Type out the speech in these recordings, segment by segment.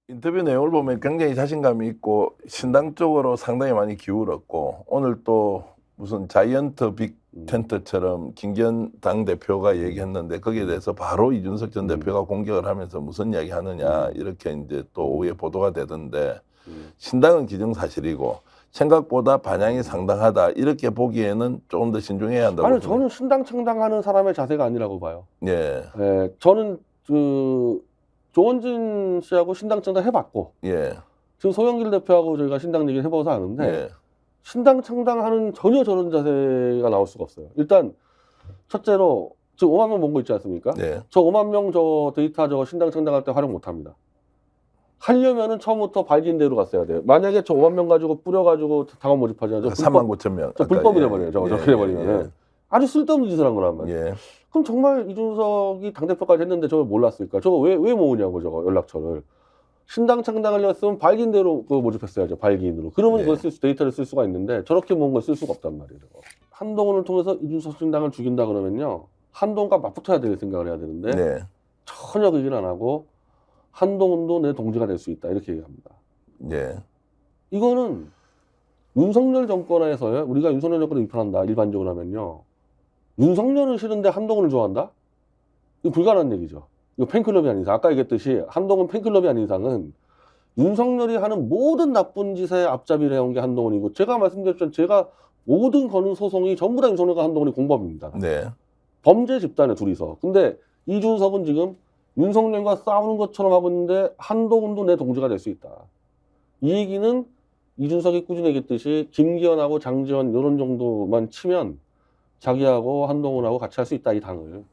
인터뷰 내용을 보면 굉장히 자신감이 있고 신당 쪽으로 상당히 많이 기울었고 오늘 또 무슨 자이언트 빅 텐트처럼 김기현 당대표가 얘기했는데 거기에 대해서 바로 이준석 전 대표가 공격을 하면서 무슨 이야기 하느냐 이렇게 이제 또 오후에 보도가 되던데 신당은 기정사실이고 생각보다 반향이 상당하다 이렇게 보기에는 조금 더 신중해야 한다고. 아니 저는 신당 창당하는 사람의 자세가 아니라고 봐요. 예. 예, 저는 그 조원진 씨하고 신당 창당 해봤고, 예. 지금 소영길 대표하고 저희가 신당 얘기를 해봐서 아는데 예. 신당 창당하는 전혀 저런 자세가 나올 수가 없어요. 일단 첫째로 지금 5만 명 본 거 있지 않습니까? 예. 저 5만 명 저 데이터 저거 신당 창당할 때 활용 못합니다. 하려면은 처음부터 발긴 대로 갔어야 돼요. 만약에 저 5만 명 가지고 뿌려가지고 당원 모집하잖아요. 저 3만 9천 명. 저 불법이 돼버려요. 저거 저렇게 돼버리면은. 예. 아주 쓸데없는 짓을 한 거란 말이에요. 예. 그럼 정말 이준석이 당대표까지 했는데 저걸 몰랐을까? 저거 왜 모으냐고, 저거 연락처를. 신당 창당하려 했으면 발기인대로 그거 모집했어야죠, 발기인으로. 그러면 네. 그걸 데이터를 쓸 수가 있는데 저렇게 모은 걸 쓸 수가 없단 말이에요. 저거. 한동훈을 통해서 이준석 신당을 죽인다 그러면요, 한동훈과 맞붙어야 될 생각을 해야 되는데 네. 전혀 그 얘기를 안 하고 한동훈도 내 동지가 될 수 있다 이렇게 얘기합니다. 예. 이거는 윤석열 정권에서요, 우리가 윤석열 정권을 비판한다 일반적으로 하면요, 윤석열은 싫은데 한동훈을 좋아한다? 이거 불가능한 얘기죠. 이거 팬클럽이 아닌 이상, 아까 얘기했듯이 한동훈 팬클럽이 아닌 이상은 윤석열이 하는 모든 나쁜 짓에 앞잡이를 해온 게 한동훈이고, 제가 말씀드렸지만 제가 모든 거는 소송이 전부 다 윤석열과 한동훈이 공범입니다. 네. 범죄 집단에 둘이서. 근데 이준석은 지금 윤석열과 싸우는 것처럼 하고 있는데 한동훈도 내 동지가 될 수 있다. 이 얘기는 이준석이 꾸준히 얘기했듯이 김기현하고 장지원 이런 정도만 치면 자기하고 한동훈하고 같이 할 수 있다, 이 당을.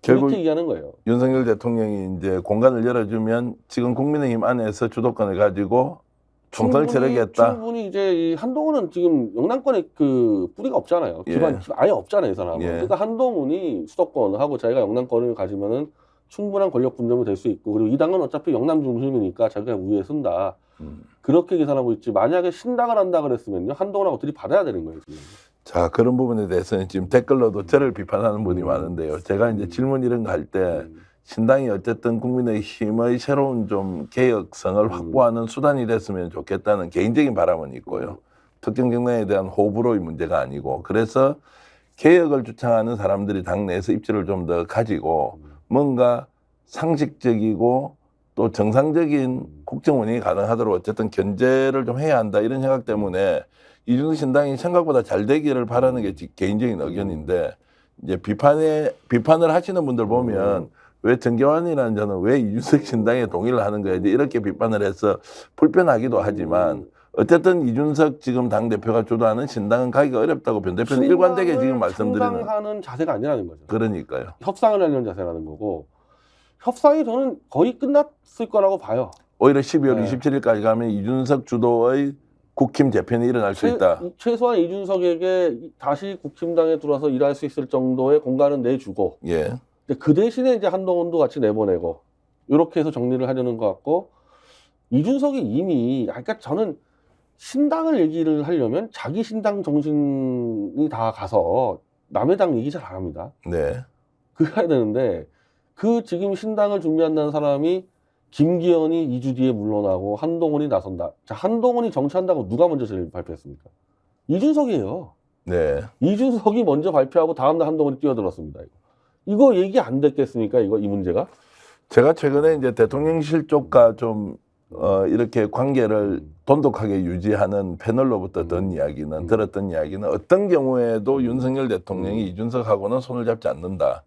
결국 그렇게 얘기하는 거예요. 윤석열 대통령이 이제 공간을 열어주면 지금 국민의힘 안에서 주도권을 가지고 총선을 치르겠다. 충분히 이제 이 한동훈은 지금 영남권에 그 뿌리가 없잖아요. 예. 기반 아예 없잖아요, 이 사람은. 예. 그러니까 한동훈이 수도권하고 자기가 영남권을 가지면은 충분한 권력 분점이 될 수 있고, 그리고 이 당은 어차피 영남 중심이니까 자기가 우위에 선다. 그렇게 계산하고 있지. 만약에 신당을 한다 그랬으면요, 한동훈하고 들이받아야 되는 거예요, 지금. 자, 그런 부분에 대해서는 지금 댓글로도 저를 비판하는 분이 많은데요. 제가 이제 질문 이런 거 할 때 신당이 어쨌든 국민의힘의 새로운 좀 개혁성을 확보하는 수단이 됐으면 좋겠다는 개인적인 바람은 있고요. 특정 정당에 대한 호불호의 문제가 아니고, 그래서 개혁을 주창하는 사람들이 당내에서 입지를 좀 더 가지고 뭔가 상식적이고 또 정상적인 국정 운영이 가능하도록 어쨌든 견제를 좀 해야 한다, 이런 생각 때문에 이준석 신당이 생각보다 잘 되기를 바라는 게 개인적인 의견인데, 이제 비판을 하시는 분들 보면 왜 정경환이라는 저는 왜 이준석 신당에 동의를 하는 거야, 이제 이렇게 비판을 해서 불편하기도 하지만, 어쨌든 이준석 지금 당대표가 주도하는 신당은 가기가 어렵다고 변 대표는 일관되게 지금 말씀드리는. 창당하는 자세가 아니라는 거죠. 그러니까요. 협상을 하려는 자세라는 거고, 협상이 저는 거의 끝났을 거라고 봐요. 오히려 12월 네. 27일까지 가면 이준석 주도의 국힘 재편이 일어날 수 있다. 최소한 이준석에게 다시 국힘당에 들어와서 일할 수 있을 정도의 공간은 내주고, 예. 그 대신에 이제 한동훈도 같이 내보내고, 이렇게 해서 정리를 하려는 것 같고, 이준석이 이미, 그러니까 저는 신당을 얘기를 하려면 자기 신당 정신이 다 가서 남의 당 얘기 잘 안 합니다. 네. 그거 해야 되는데, 그 지금 신당을 준비한다는 사람이 김기현이 2주 뒤에 물러나고 한동훈이 나선다. 자, 한동훈이 정치한다고 누가 먼저 제일 발표했습니까? 이준석이에요. 네. 이준석이 먼저 발표하고 다음날 한동훈이 뛰어들었습니다. 이거 얘기 안 됐겠습니까? 이 문제가? 제가 최근에 이제 대통령실 쪽과 좀 이렇게 관계를 돈독하게 유지하는 패널로부터 들었던 이야기는 어떤 경우에도 윤석열 대통령이 이준석하고는 손을 잡지 않는다.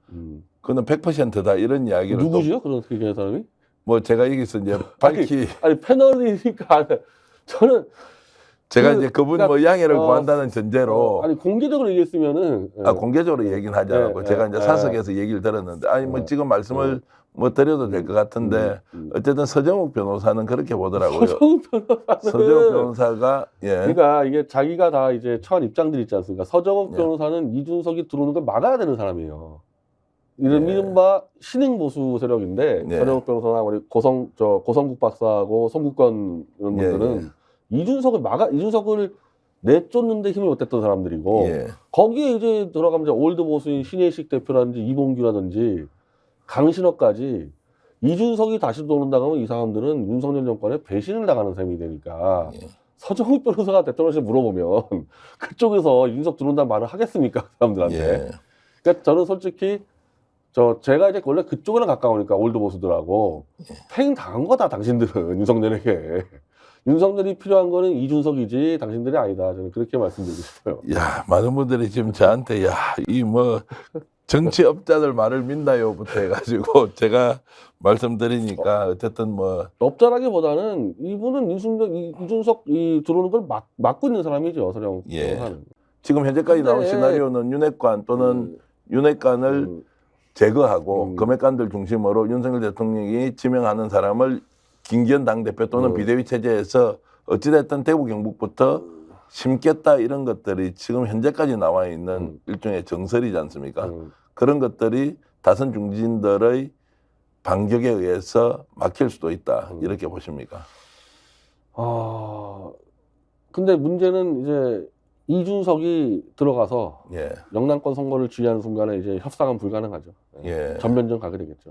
그거는 100%다, 이런 이야기를. 누구지요? 그런 얘기하는 사람이? 뭐 제가 여기서 이제 밝히 아니 패널이니까 저는 제가 이제 그분 뭐 양해를 구한다는 전제로 아니 공개적으로 얘기했으면은 공개적으로 얘기는 하지 않았고 제가 이제 사석에서 얘기를 들었는데, 아니 뭐 지금 말씀을 뭐 드려도 될 것 같은데 어쨌든 서정욱 변호사는 그렇게 보더라고요. 서정욱 변호사가 그러니까 이게 자기가 다 이제 처한 입장들이 있지 않습니까? 서정욱 변호사는 이준석이 들어오는 걸 막아야 되는 사람이에요. 이른바 신흥 보수 세력인데, 서정욱 변호사나 우리 고성국 박사하고 송국권 이런 분들은 이준석을 내쫓는데 힘을 못했던 사람들이고, 거기에 이제 들어가면 이제 올드 보수인 신혜식 대표라든지 이봉규라든지 강신업까지 이준석이 다시 들어온다고 하면 이 사람들은 윤석열 정권에 배신을 당하는 셈이 되니까 예. 서정욱 변호사가 대통령실 물어보면 그쪽에서 이준석 들어온다는 말을 하겠습니까? 그 사람들한테. 예. 그러니까 저는 솔직히 제가 이제 원래 그쪽이랑 가까우니까 올드보스들하고 팽 당한 거다 당신들은 윤석열에게. 윤석열이 필요한 거는 이준석이지 당신들이 아니다. 저는 그렇게 말씀드리고 싶어요. 야, 많은 분들이 지금 저한테 이 뭐 정치업자들 말을 믿나요부터 해가지고 제가 말씀드리니까 어쨌든 뭐 업자라기보다는 이분은 이준석 들어오는 걸 막고 있는 사람이죠. 서령 예. 변호사는. 지금 현재까지 나온 근데- 시나리오는 윤핵관 또는 윤핵관을 제거하고 검핵관들 중심으로 윤석열 대통령이 지명하는 사람을 김기현 당대표 또는 비대위 체제에서 어찌됐든 대구 경북부터 심겠다 이런 것들이 지금 현재까지 나와 있는 일종의 정설이지 않습니까? 그런 것들이 다선 중진들의 반격에 의해서 막힐 수도 있다 이렇게 보십니까? 근데 문제는 이제 이준석이 들어가서 예, 영남권 선거를 지휘하는 순간에 이제 협상은 불가능하죠. 예. 전면전 가게 되겠죠.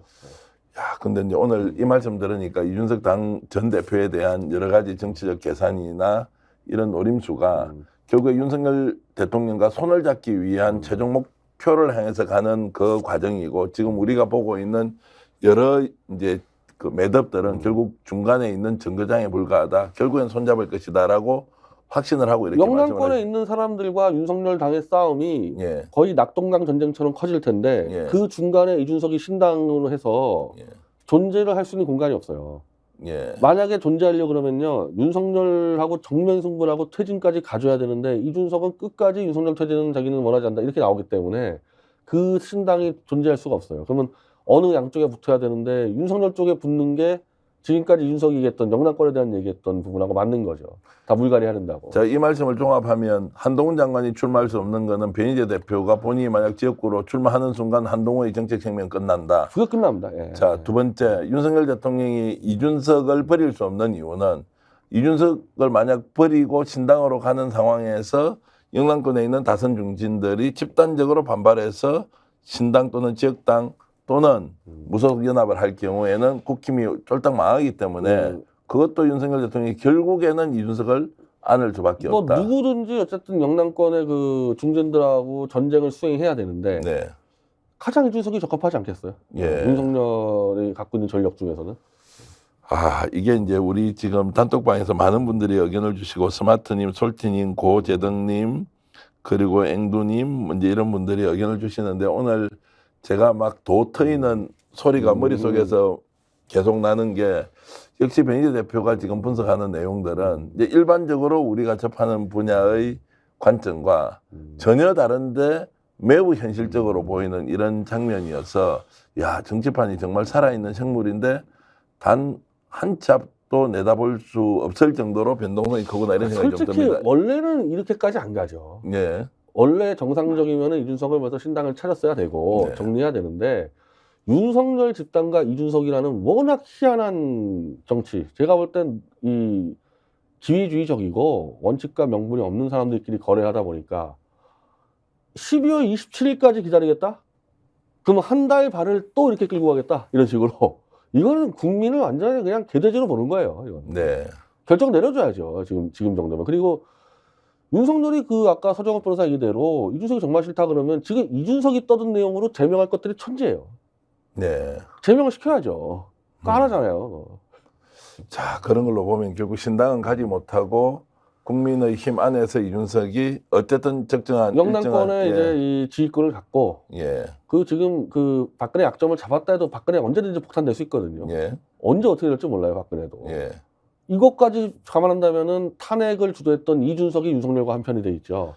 야, 근데 이제 오늘 이 말씀 들으니까 이준석 당 전 대표에 대한 여러 가지 정치적 계산이나 이런 노림수가 결국에 윤석열 대통령과 손을 잡기 위한 최종 목표를 향해서 가는 그 과정이고 지금 우리가 보고 있는 여러 이제 그 매듭들은 결국 중간에 있는 정거장에 불과하다. 결국엔 손잡을 것이다라고 확신을 하고 이렇게 영남권에 있는 사람들과 윤석열 당의 싸움이 예, 거의 낙동강 전쟁처럼 커질 텐데 예. 그 중간에 이준석이 신당으로 해서 예. 존재를 할 수 있는 공간이 없어요. 예, 만약에 존재하려고 그러면요. 윤석열하고 정면 승부를 하고 퇴진까지 가져야 되는데 이준석은 끝까지 윤석열 퇴진은 자기는 원하지 않는다. 이렇게 나오기 때문에 그 신당이 존재할 수가 없어요. 그러면 어느 양쪽에 붙어야 되는데 윤석열 쪽에 붙는 게 지금까지 이준석이 얘기했던 영남권에 대한 얘기했던 부분하고 맞는 거죠. 다 물갈이 하는다고. 자, 이 말씀을 종합하면 한동훈 장관이 출마할 수 없는 거는 변희재 대표가 본인이 만약 지역구로 출마하는 순간 한동훈의 정책 생명 끝난다. 그게 끝납니다. 예. 자, 두 번째, 윤석열 대통령이 이준석을 버릴 수 없는 이유는 이준석을 만약 버리고 신당으로 가는 상황에서 영남권에 있는 다선 중진들이 집단적으로 반발해서 신당 또는 지역당 또는 무소속 연합을 할 경우에는 국힘이 쫄딱 망하기 때문에 그것도 윤석열 대통령이 결국에는 이준석을 안을 수밖에 뭐 없다. 누구든지 어쨌든 영남권의 그 중진들하고 전쟁을 수행해야 되는데 네. 가장 이준석이 적합하지 않겠어요? 예. 윤석열이 갖고 있는 전력 중에서는. 아, 이게 이제 우리 지금 단톡방에서 많은 분들이 의견을 주시고 스마트님, 솔티님, 고재덕님, 그리고 앵두님, 이제 이런 분들이 의견을 주시는데 오늘 제가 막 도 트이는 소리가 머릿속에서 계속 나는 게 역시 변희재 대표가 지금 분석하는 내용들은 이제 일반적으로 우리가 접하는 분야의 관점과 전혀 다른데 매우 현실적으로 보이는 이런 장면이어서 야, 정치판이 정말 살아있는 생물인데 단 한 치 앞도 내다볼 수 없을 정도로 변동성이 크구나 이런 생각이 좀 솔직히 듭니다. 원래는 이렇게까지 안 가죠. 예, 원래 정상적이면 이준석을 먼저 신당을 차렸어야 되고 네. 정리해야 되는데 윤석열 집단과 이준석이라는 워낙 희한한 정치. 제가 볼 땐 이 기회주의적이고 원칙과 명분이 없는 사람들끼리 거래하다 보니까 12월 27일까지 기다리겠다? 그럼 한 달 반을 또 이렇게 끌고 가겠다? 이런 식으로. 이거는 국민을 완전히 그냥 개돼지로 보는 거예요. 이건. 네, 결정 내려줘야죠. 지금 정도면. 그리고 윤석열이 그 아까 서정욱 변호사 얘기대로 이준석이 정말 싫다 그러면 지금 이준석이 떠든 내용으로 제명할 것들이 천지예요. 네. 제명을 시켜야죠. 그거 하나잖아요. 자, 그런 걸로 보면 결국 신당은 가지 못하고 국민의힘 안에서 이준석이 어쨌든 적정한 영남권에 일정한, 이제 이 지휘권을 갖고 예, 그 지금 그 박근혜 약점을 잡았다 해도 박근혜 언제든지 폭탄될 수 있거든요. 예, 언제 어떻게 될지 몰라요, 박근혜도. 예, 이것까지 감안한다면은 탄핵을 주도했던 이준석이 윤석열과 한편이 돼 있죠.